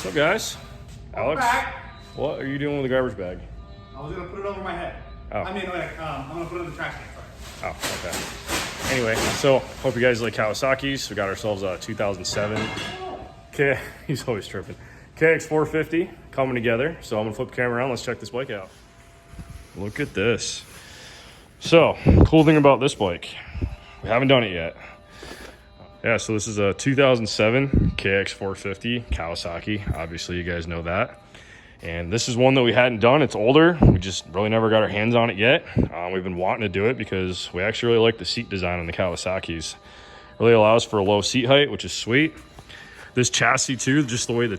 What's up, guys? Alex, back. what are you doing with the garbage bag? I was gonna put it over my head. Oh. I mean, like, I'm gonna put it in the trash can. Sorry. Oh, okay. Anyway, so hope you guys like Kawasaki's. We got ourselves a 2007 he's always tripping. KX450 coming together. So I'm gonna flip the camera around. Let's check this bike out. Look at this. So, cool thing about this bike, we haven't done it yet. Yeah, so this is a 2007 KX450 Kawasaki. Obviously, you guys know that. And this is one that we hadn't done. It's older. We just really never got our hands on it yet. We've been wanting to do it because we actually really like the seat design on the Kawasaki's. Really allows for a low seat height, which is sweet. This chassis too, just the way that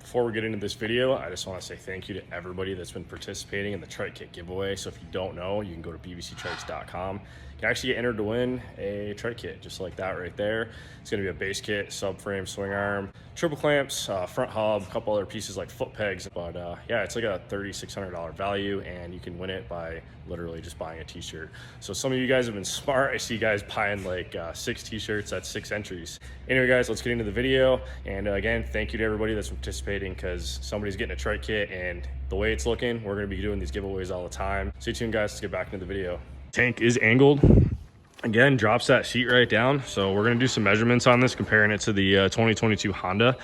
Before we get into this video, I just want to say thank you to everybody that's been participating in the Trike kit giveaway. So if you don't know, you can go to bbctrikes.com. You can actually get entered to win a Trike kit just like that right there. It's going to be a base kit, subframe, swing arm, triple clamps, front hub, a couple other pieces like foot pegs. But yeah, it's like a $3,600 value, and you can win it by literally just buying a t-shirt. So some of you guys have been smart. I see you guys buying like 6 t-shirts. That's 6 entries. Anyway, guys, let's get into the video. And again, thank you to everybody that's participating, because somebody's getting a Trike kit, and the way it's looking, we're going to be doing these giveaways all the time. Stay tuned, guys. Let's get back into the video. Tank is angled. Again, drops that seat right down. So we're going to do some measurements on this, comparing it to the 2022 Honda.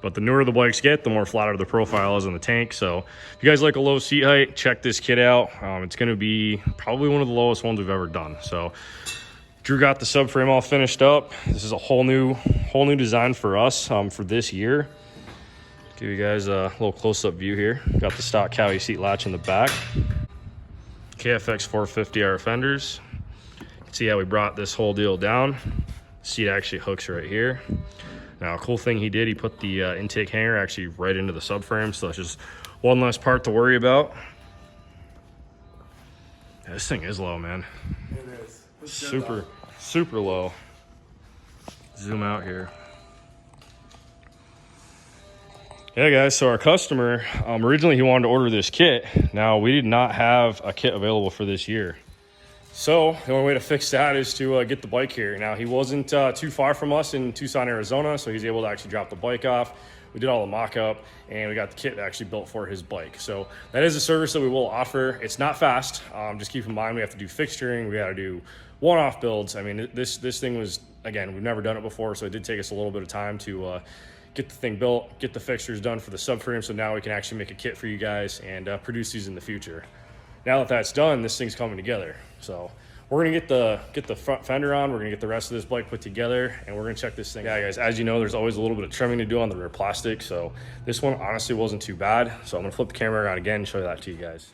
But the newer the bikes get, the more flatter the profile is on the tank. So if you guys like a low seat height, check this kit out. It's going to be probably one of the lowest ones we've ever done. So Drew got the subframe all finished up. This is a whole new design for us for this year. Give you guys a little close-up view here. Got the stock Cowie seat latch in the back. KX450 fenders. You can see how we brought this whole deal down. The seat actually hooks right here. Now, a cool thing he did, he put the intake hanger actually right into the subframe, so that's just one less part to worry about. Yeah, this thing is low, man. It is. It's Super low. Zoom out here. Yeah, guys, so our customer, originally he wanted to order this kit. Now, we did not have a kit available for this year. So the only way to fix that is to get the bike here. Now, he wasn't too far from us in Tucson, Arizona, so he's able to actually drop the bike off. We did all the mock-up, and we got the kit actually built for his bike. So that is a service that we will offer. It's not fast. Just keep in mind, we have to do fixturing. We got to do one-off builds. I mean, this thing was, again, we've never done it before, so it did take us a little bit of time to get the thing built, get the fixtures done for the subframe, so now we can actually make a kit for you guys and produce these in the future. Now that that's done, this thing's coming together. So we're gonna get the front fender on, we're gonna get the rest of this bike put together, and we're gonna check this thing out. Yeah, guys, as you know, there's always a little bit of trimming to do on the rear plastic, so this one honestly wasn't too bad. So I'm gonna flip the camera around again and show that to you guys.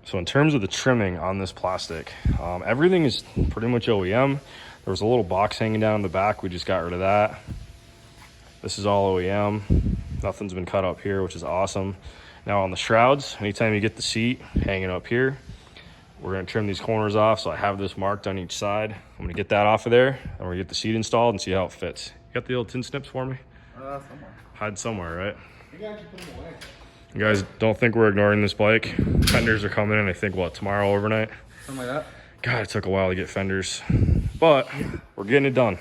So in terms of the trimming on this plastic, everything is pretty much OEM. There was a little box hanging down in the back, we just got rid of that. This is all OEM. Nothing's been cut up here, which is awesome. Now on the shrouds, anytime you get the seat hanging up here, we're gonna trim these corners off. So I have this marked on each side. I'm gonna get that off of there, and we're gonna get the seat installed and see how it fits. You got the old tin snips for me? somewhere. Hide somewhere, right? You can actually put them away. You guys don't think we're ignoring this bike. Fenders are coming in, I think, what, tomorrow overnight? Something like that. God, it took a while to get fenders, but we're getting it done.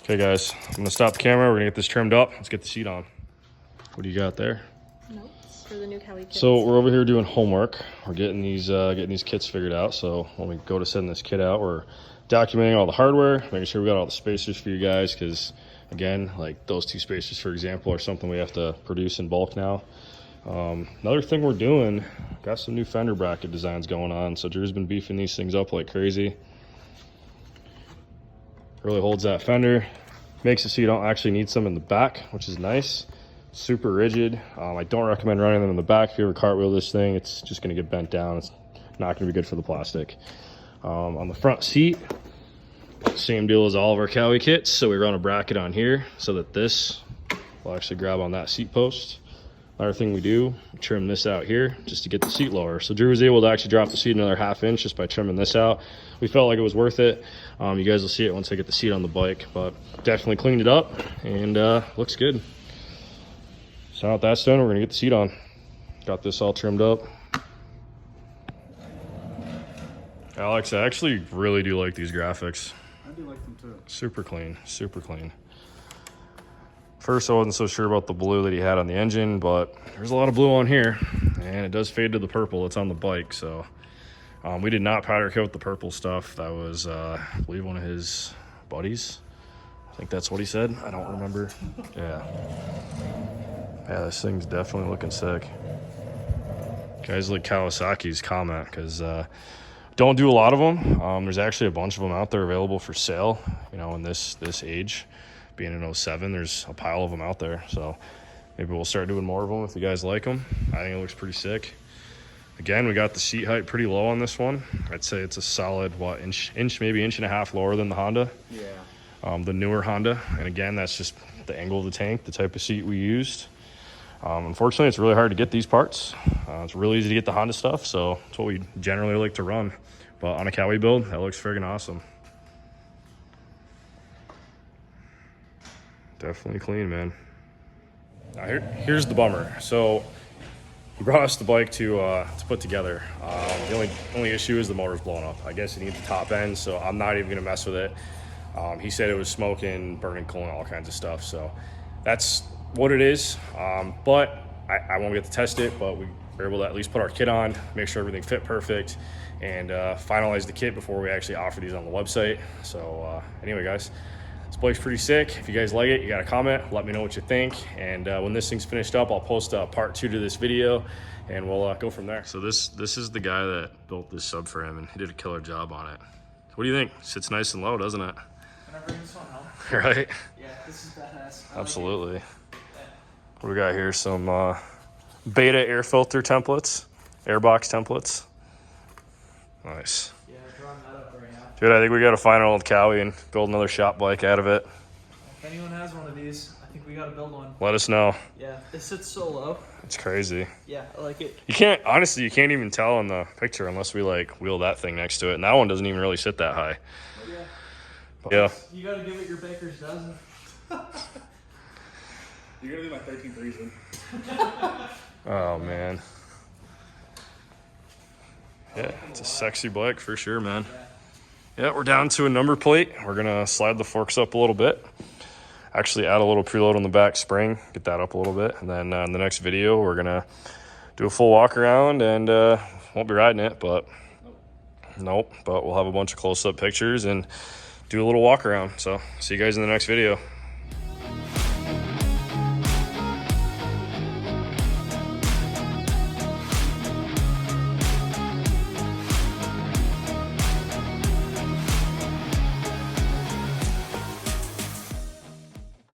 Okay, guys, I'm gonna stop the camera. We're gonna get this trimmed up. Let's get the seat on. What do you got there? Notes for the new Cowie kits. So we're over here doing homework. We're getting these kits figured out. So when we go to send this kit out, we're documenting all the hardware, making sure we got all the spacers for you guys, because again, like those 2 spacers, for example, are something we have to produce in bulk now. Another thing we're doing, got some new fender bracket designs going on. So Drew's been beefing these things up like crazy. Really holds that fender, makes it so you don't actually need some in the back, which is nice. Super rigid. I don't recommend running them in the back. If you ever cartwheel this thing, it's just going to get bent down. It's not going to be good for the plastic. On the front seat, same deal as all of our Cowie kits. So we run a bracket on here so that this will actually grab on that seat post. Another thing we do, trim this out here just to get the seat lower. So Drew was able to actually drop the seat another 1/2 inch just by trimming this out. We felt like it was worth it. You guys will see it once I get the seat on the bike, but definitely cleaned it up and looks good. So now that that's done, we're gonna get the seat on. Got this all trimmed up. Alex, I actually really do like these graphics. I do like them too. Super clean, super clean. First, I wasn't so sure about the blue that he had on the engine, but there's a lot of blue on here, and it does fade to the purple that's on the bike. So we did not powder coat the purple stuff. That was, I believe, one of his buddies. I think that's what he said. I don't remember. Yeah. Yeah, this thing's definitely looking sick. Guys like Kawasaki's comment, because don't do a lot of them. There's actually a bunch of them out there available for sale, you know, in this age. Being in 07, there's a pile of them out there. So maybe we'll start doing more of them if you guys like them. I think it looks pretty sick. Again, we got the seat height pretty low on this one. I'd say it's a solid, what, inch, maybe 1.5 inches lower than the Honda. Yeah. The newer Honda. And again, that's just the angle of the tank, the type of seat we used. Unfortunately, it's really hard to get these parts. It's really easy to get the Honda stuff, so it's what we generally like to run. But on a Kawi build, that looks friggin' awesome. Definitely clean, man. Now here's the bummer. So he brought us the bike to put together. The only issue is the motor's blowing up. I guess it needs the top end, so I'm not even gonna mess with it. He said it was smoking, burning coal, and all kinds of stuff. So that's what it is. But I won't get to test it, but we were able to at least put our kit on, make sure everything fit perfect, and finalize the kit before we actually offer these on the website. So anyway, guys, this bike's pretty sick. If you guys like it, you got a comment, let me know what you think. And when this thing's finished up, I'll post part 2 to this video, and we'll go from there. So this is the guy that built this subframe, and he did a killer job on it. What do you think? Sits nice and low, doesn't it? Can I bring this one home? Right? Yeah, this is badass. Absolutely. What do we got here? Some beta air filter templates, airbox templates. Nice. Yeah, drawing that up right now. Dude, I think we got to find an old Kawi and build another shop bike out of it. If anyone has one of these, I think we got to build one. Let us know. Yeah, it sits so low. It's crazy. Yeah, I like it. You can't, honestly, you can't even tell in the picture unless we like wheel that thing next to it. And that one doesn't even really sit that high. Yeah. But, yeah. You got to give it your baker's dozen. You're going to be my 13th reason. Oh, man. Yeah, it's a sexy bike for sure, man. Yeah, we're down to a number plate. We're going to slide the forks up a little bit. Actually add a little preload on the back spring, get that up a little bit. And then in the next video, we're going to do a full walk around and won't be riding it, but nope. But we'll have a bunch of close-up pictures and do a little walk around. So see you guys in the next video.